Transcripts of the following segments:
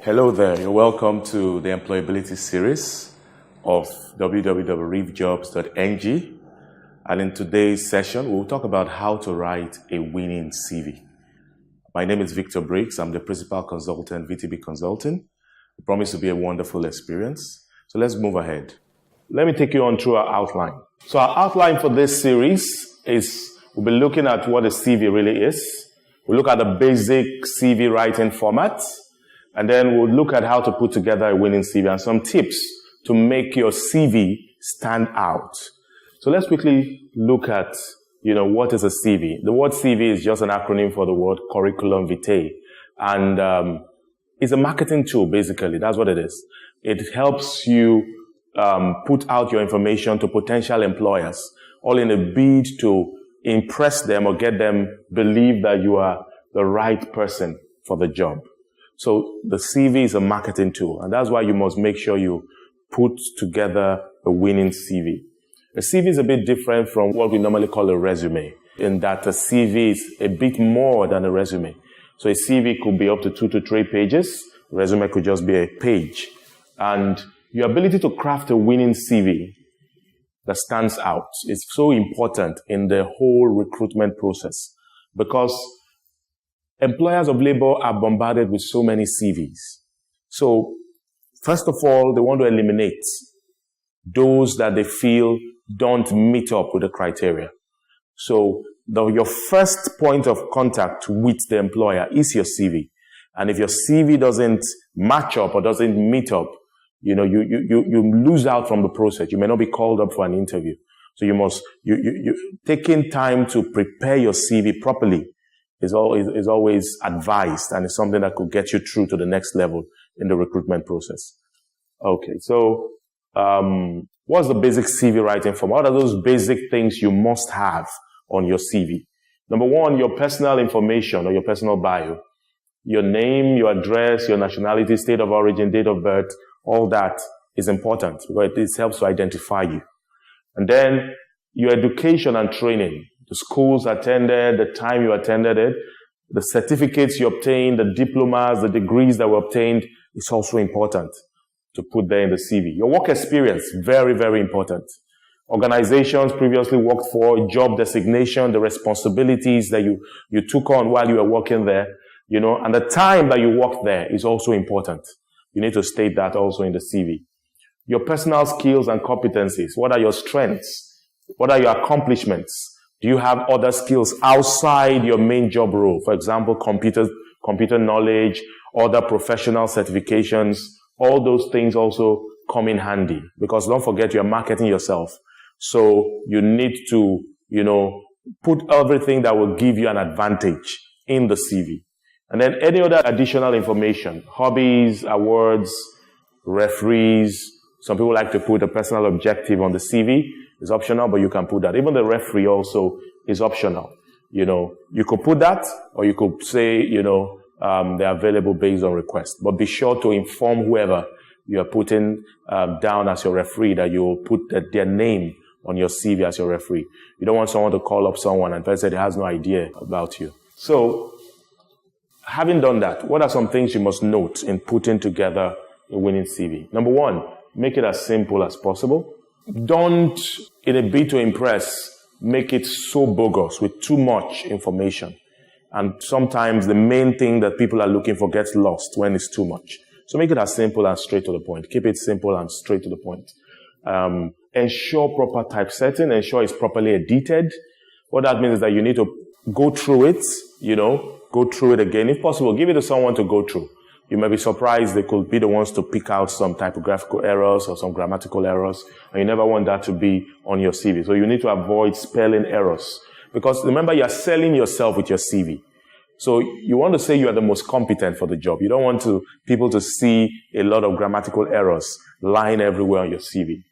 Hello there, you're welcome to the employability series of www.reefjobs.ng. And in today's session, we'll talk about how to write a winning CV. My name is Victor Briggs. I'm the principal consultant, Vitae Consulting. I promise to be a wonderful experience. So let's move ahead. Let me take you on through our outline. So our outline for this series is we'll be looking at what a CV really is. We'll look at the basic CV writing format. And then we'll look at how to put together a winning CV and some tips to make your CV stand out. So let's quickly look at, what is a CV? The word CV is just an acronym for the word curriculum vitae. And it's a marketing tool, basically. That's what it is. It helps you put out your information to potential employers, all in a bid to impress them or get them believe that you are the right person for the job. So the CV is a marketing tool, and that's why you must make sure you put together a winning CV. A CV is a bit different from what we normally call a resume, in that a CV is a bit more than a resume. So a CV could be up to 2 to 3 pages. A resume could just be a page. And your ability to craft a winning CV that stands out is so important in the whole recruitment process, because employers of labor are bombarded with so many CVs. So, first of all, they want to eliminate those that they feel don't meet up with the criteria. So, your first point of contact with the employer is your CV. And if your CV doesn't match up or doesn't meet up, you lose out from the process. You may not be called up for an interview. So taking time to prepare your CV properly is always advised, and it's something that could get you through to the next level in the recruitment process. Okay, so what's the basic CV writing form? What are those basic things you must have on your CV? Number one, your personal information or your personal bio. Your name, your address, your nationality, state of origin, date of birth, all that is important because it helps to identify you. And then your education and training. The schools attended, the time you attended it, the certificates you obtained, the diplomas, the degrees that were obtained, it's also important to put there in the CV. Your work experience, very, very important. Organizations previously worked for, job designation, the responsibilities that you took on while you were working there, and the time that you worked there is also important. You need to state that also in the CV. Your personal skills and competencies. What are your strengths? What are your accomplishments? Do you have other skills outside your main job role? For example, computer knowledge, other professional certifications, all those things also come in handy, because don't forget you're marketing yourself. So you need to, put everything that will give you an advantage in the CV. And then any other additional information, hobbies, awards, referees. Some people like to put a personal objective on the CV. It's optional, but you can put that. Even the referee also is optional. You could put that, or you could say, they're available based on request. But be sure to inform whoever you are putting down as your referee that you will put their name on your CV as your referee. You don't want someone to call up someone and person has no idea about you. So, having done that, what are some things you must note in putting together a winning CV? Number one, make it as simple as possible. Don't, in a bid to impress, make it so bogus with too much information. And sometimes the main thing that people are looking for gets lost when it's too much. So make it as simple and straight to the point. Keep it simple and straight to the point. Ensure proper typesetting. Ensure it's properly edited. What that means is that you need to go through it, go through it again. If possible, give it to someone to go through. You may be surprised they could be the ones to pick out some typographical errors or some grammatical errors, and you never want that to be on your CV. So you need to avoid spelling errors, because remember, you're selling yourself with your CV. So you want to say you are the most competent for the job. You don't want people to see a lot of grammatical errors lying everywhere on your CV.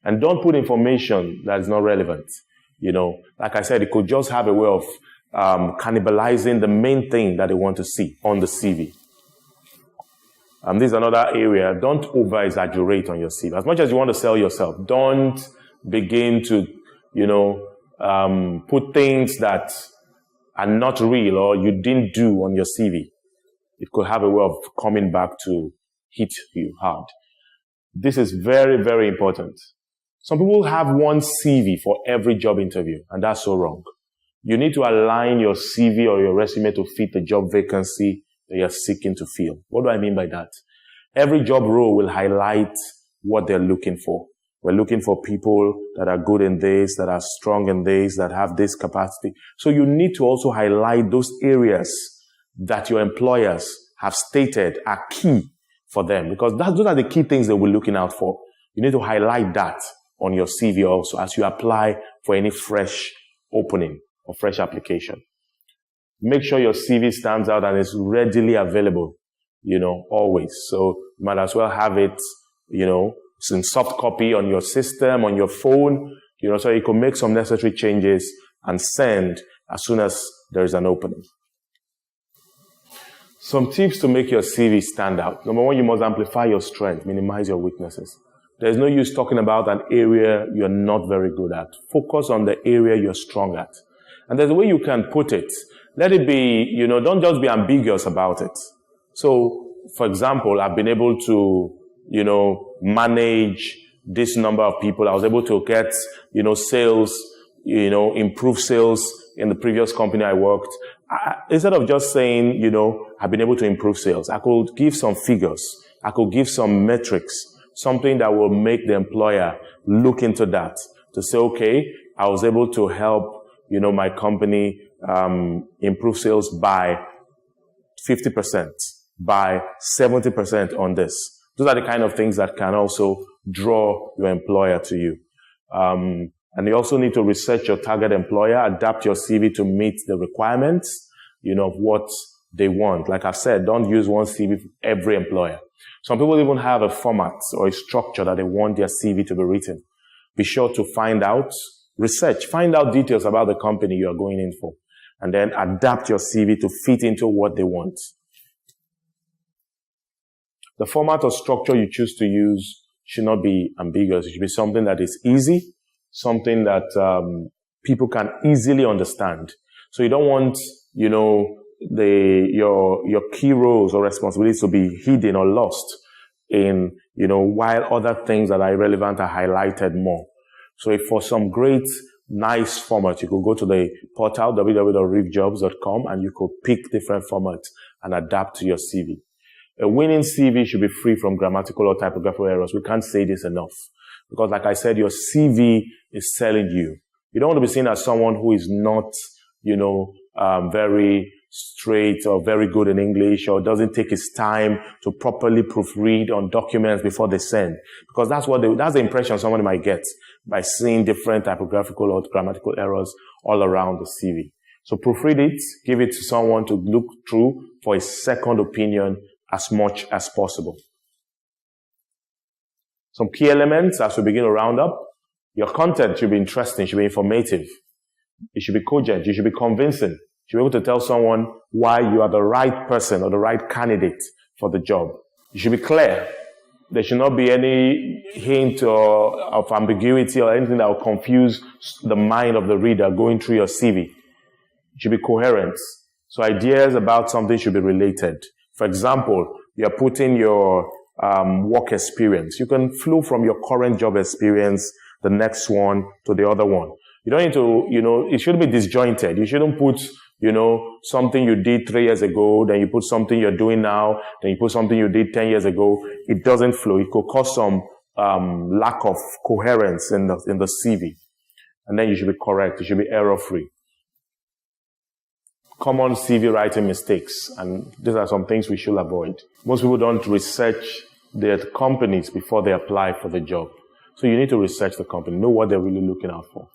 And don't put information that is not relevant. Like I said, it could just have a way of cannibalizing the main thing that they want to see on the CV. This is another area. Don't over-exaggerate on your CV. As much as you want to sell yourself, don't begin to, put things that are not real or you didn't do on your CV. It could have a way of coming back to hit you hard. This is very, very important. Some people have one CV for every job interview, and that's so wrong. You need to align your CV or your resume to fit the job vacancy that you're seeking to fill. What do I mean by that? Every job role will highlight what they're looking for. We're looking for people that are good in this, that are strong in this, that have this capacity. So you need to also highlight those areas that your employers have stated are key for them, because those are the key things they will be looking out for. You need to highlight that on your CV also as you apply for any fresh opening or fresh application. Make sure your CV stands out and is readily available, always. So you might as well have it, in soft copy on your system, on your phone, so you can make some necessary changes and send as soon as there is an opening. Some tips to make your CV stand out. Number one, you must amplify your strength, minimize your weaknesses. There's no use talking about an area you're not very good at. Focus on the area you're strong at. And there's a way you can put it. Let it be, don't just be ambiguous about it. So, for example, I've been able to, manage this number of people. I was able to get, sales, improve sales in the previous company I worked. Instead of just saying, I've been able to improve sales, I could give some figures. I could give some metrics, something that will make the employer look into that to say, okay, I was able to help, my company improve sales by 50%, by 70% on this. Those are the kind of things that can also draw your employer to you. And you also need to research your target employer, adapt your CV to meet the requirements, of what they want. Like I've said, don't use one CV for every employer. Some people even have a format or a structure that they want their CV to be written. Be sure to find out, find out details about the company you are going in for, and then adapt your CV to fit into what they want. The format or structure you choose to use should not be ambiguous. It should be something that is easy, something that people can easily understand. So you don't want, your key roles or responsibilities to be hidden or lost in, while other things that are irrelevant are highlighted more. So if for some great, nice format, you could go to the portal, www.reefjobs.com, and you could pick different formats and adapt to your CV. A winning CV should be free from grammatical or typographical errors. We can't say this enough. Because like I said, your CV is selling you. You don't want to be seen as someone who is not, very straight or very good in English, or doesn't take his time to properly proofread on documents before they send. Because that's the impression someone might get by seeing different typographical or grammatical errors all around the CV. So proofread it, give it to someone to look through for a second opinion as much as possible. Some key elements as we begin to round up. Your content should be interesting, should be informative. It should be cogent, you should be convincing. You should be able to tell someone why you are the right person or the right candidate for the job. You should be clear. There should not be any hint of ambiguity or anything that will confuse the mind of the reader going through your CV. It should be coherent. So ideas about something should be related. For example, you're putting your work experience. You can flow from your current job experience, the next one, to the other one. You don't need to, it shouldn't be disjointed. You shouldn't put, something you did 3 years ago, then you put something you're doing now, then you put something you did 10 years ago. It doesn't flow. It could cause some lack of coherence in the CV. And then you should be correct. You should be error-free. Common CV writing mistakes, and these are some things we should avoid. Most people don't research their companies before they apply for the job. So you need to research the company, know what they're really looking out for.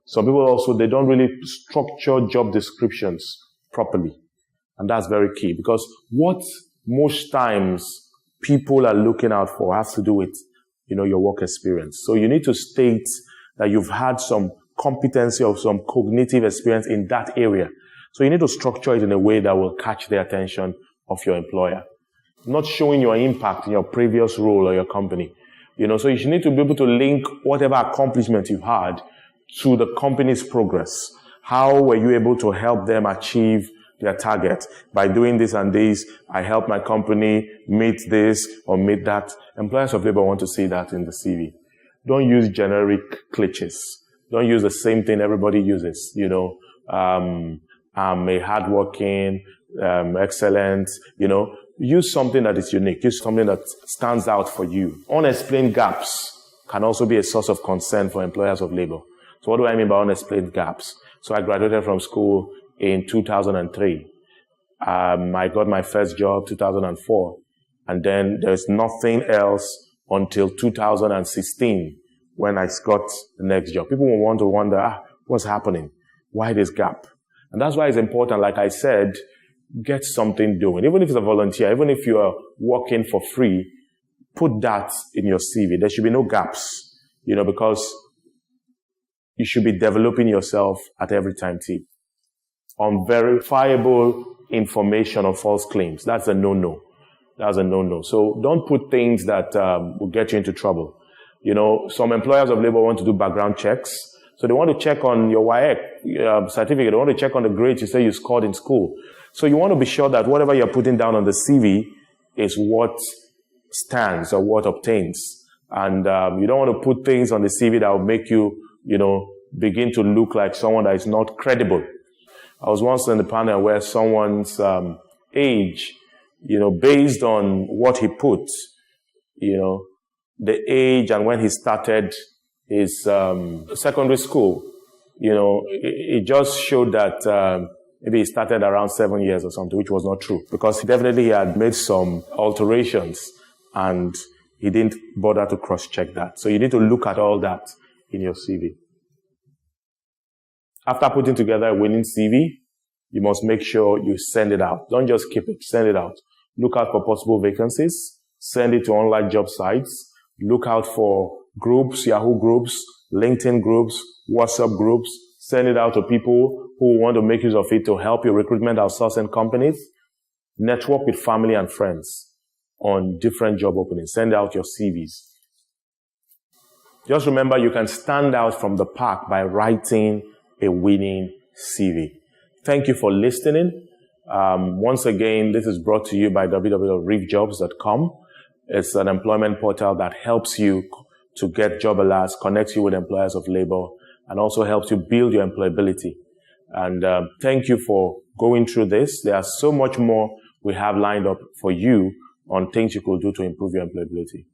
Some people also, they don't really structure job descriptions properly. And that's very key, because what most times people are looking out for has to do with, your work experience. So you need to state that you've had some competency or some cognitive experience in that area. So you need to structure it in a way that will catch the attention of your employer. Not showing your impact in your previous role or your company. So you should need to be able to link whatever accomplishment you've had to the company's progress. How were you able to help them achieve their target. By doing this and this, I help my company meet this or meet that. Employers of labor want to see that in the CV. Don't use generic cliches. Don't use the same thing everybody uses. I'm a hardworking, excellent, use something that is unique. Use something that stands out for you. Unexplained gaps can also be a source of concern for employers of labor. So what do I mean by unexplained gaps? So I graduated from school in 2003. I got my first job 2004. And then there's nothing else until 2016 when I got the next job. People will want to wonder, what's happening? Why this gap? And that's why it's important, like I said, get something doing. Even if it's a volunteer, even if you are working for free, put that in your CV. There should be no gaps, because you should be developing yourself at every time, too. Unverifiable information or false claims. That's a no-no. That's a no-no. So don't put things that will get you into trouble. Some employers of labor want to do background checks. So they want to check on your WAEC certificate. They want to check on the grades you say you scored in school. So you want to be sure that whatever you're putting down on the CV is what stands or what obtains. And you don't want to put things on the CV that will make you, begin to look like someone that is not credible. I was once in the panel where someone's age, based on what he put, the age and when he started his secondary school, it just showed that maybe he started around 7 years or something, which was not true. Because definitely he had made some alterations and he didn't bother to cross-check that. So you need to look at all that in your CV. After putting together a winning CV, you must make sure you send it out. Don't just keep it, send it out. Look out for possible vacancies, send it to online job sites, look out for groups, Yahoo groups, LinkedIn groups, WhatsApp groups, send it out to people who want to make use of it to help your recruitment outsourcing companies. Network with family and friends on different job openings. Send out your CVs. Just remember, you can stand out from the pack by writing a winning CV. Thank you for listening. Once again, this is brought to you by www.reefjobs.com. It's an employment portal that helps you to get job alerts, connects you with employers of labor, and also helps you build your employability. And thank you for going through this. There's so much more we have lined up for you on things you could do to improve your employability.